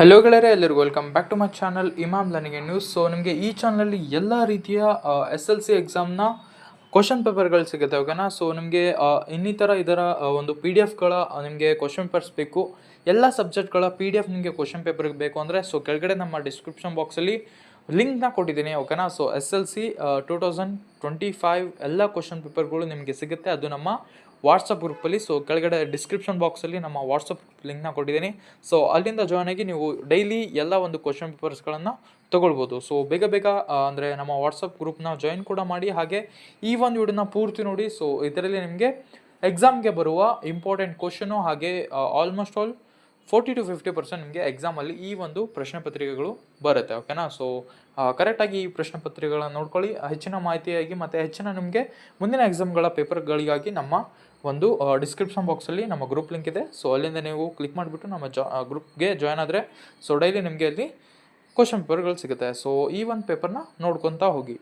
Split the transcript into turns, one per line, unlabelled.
Hello ಗೆಳೆಯರೆ, ಎಲ್ಲರಿಗೂ welcome back to my channel Imam learning news. So ನಿಮಗೆ ಈ ಚಾನಲಲ್ಲಿ ಎಲ್ಲ ರೀತಿಯ SLC ಎಕ್ಸಾಮ್ನ ಕ್ವಶನ್ ಪೇಪರ್ಗಳು ಸಿಗುತ್ತೆ, ಓಕೆನಾ. ಸೊ ನಿಮಗೆ ಇನ್ನಿತರ ಇದರ ಒಂದು PDF ಗಳ ನಿಮಗೆ ಕ್ವಶನ್ ಪೇಪರ್ಸ್ ಬೇಕು, ಎಲ್ಲ ಸಬ್ಜೆಕ್ಟ್ಗಳ PDF ನಿಮಗೆ ಕ್ವಶನ್ ಪೇಪರ್ಗೆ ಬೇಕು ಅಂದರೆ ಸೊ ಕೆಳಗಡೆ ನಮ್ಮ ಡಿಸ್ಕ್ರಿಪ್ಷನ್ ಬಾಕ್ಸಲ್ಲಿ ಲಿಂಕ್ನ ಕೊಟ್ಟಿದ್ದೀನಿ, ಓಕೆನಾ. ಸೊ SLC 2025 ಎಲ್ಲ ಕ್ವಶನ್ ಪೇಪರ್ಗಳು ನಿಮಗೆ ಸಿಗುತ್ತೆ, ಅದು ನಮ್ಮ ವಾಟ್ಸಪ್ ಗ್ರೂಪಲ್ಲಿ. ಸೊ ಕೆಳಗಡೆ ಡಿಸ್ಕ್ರಿಪ್ಷನ್ ಬಾಕ್ಸಲ್ಲಿ ನಮ್ಮ ವಾಟ್ಸಪ್ ಲಿಂಕ್ನ ಕೊಟ್ಟಿದ್ದೀನಿ. ಸೊ ಅಲ್ಲಿಂದ ಜಾಯ್ನ್ ಆಗಿ ನೀವು ಡೈಲಿ ಎಲ್ಲ ಒಂದು ಕ್ವಶನ್ ಪೇಪರ್ಸ್ಗಳನ್ನು ತೊಗೊಳ್ಬೋದು. ಸೊ ಬೇಗ ಬೇಗ ಅಂದರೆ ನಮ್ಮ ವಾಟ್ಸಪ್ ಗ್ರೂಪ್ನ ಜಾಯಿನ್ ಕೂಡ ಮಾಡಿ, ಹಾಗೆ ಈ ಒಂದು ವಿಡಿಯೋನ ಪೂರ್ತಿ ನೋಡಿ. ಸೊ ಇದರಲ್ಲಿ ನಿಮಗೆ ಎಕ್ಸಾಮ್ಗೆ ಬರುವ ಇಂಪಾರ್ಟೆಂಟ್ ಕ್ವಶನು, ಹಾಗೆ ಆಲ್ಮೋಸ್ಟ್ ಆಲ್ 40 to 50% ನಿಮಗೆ ಎಕ್ಸಾಮಲ್ಲಿ ಈ ಒಂದು ಪ್ರಶ್ನೆ ಪತ್ರಿಕೆಗಳು ಬರುತ್ತೆ, ಓಕೆನಾ. ಸೊ ಕರೆಕ್ಟಾಗಿ ಈ ಪ್ರಶ್ನೆ ಪತ್ರಿಕೆಗಳನ್ನ ನೋಡ್ಕೊಳ್ಳಿ. ಹೆಚ್ಚಿನ ಮಾಹಿತಿಯಾಗಿ ಮತ್ತು ಹೆಚ್ಚಿನ ನಿಮಗೆ ಮುಂದಿನ ಎಕ್ಸಾಮ್ಗಳ ಪೇಪರ್ಗಳಿಗಾಗಿ ನಮ್ಮ ಒಂದು ಡಿಸ್ಕ್ರಿಪ್ಷನ್ ಬಾಕ್ಸಲ್ಲಿ ನಮ್ಮ ಗ್ರೂಪ್ ಲಿಂಕ್ ಇದೆ. ಸೊ ಅಲ್ಲಿಂದ ನೀವು ಕ್ಲಿಕ್ ಮಾಡಿಬಿಟ್ಟು ನಮ್ಮ ಗ್ರೂಪ್ಗೆ ಜಾಯ್ನ್ ಆದರೆ ಸೊ ಡೈಲಿ ನಿಮಗೆ ಅಲ್ಲಿ ಕ್ವಶನ್ ಪೇಪರ್ಗಳು ಸಿಗುತ್ತೆ. ಸೊ ಈ ಒಂದು ಪೇಪರ್ನ ನೋಡ್ಕೊತಾ ಹೋಗಿ.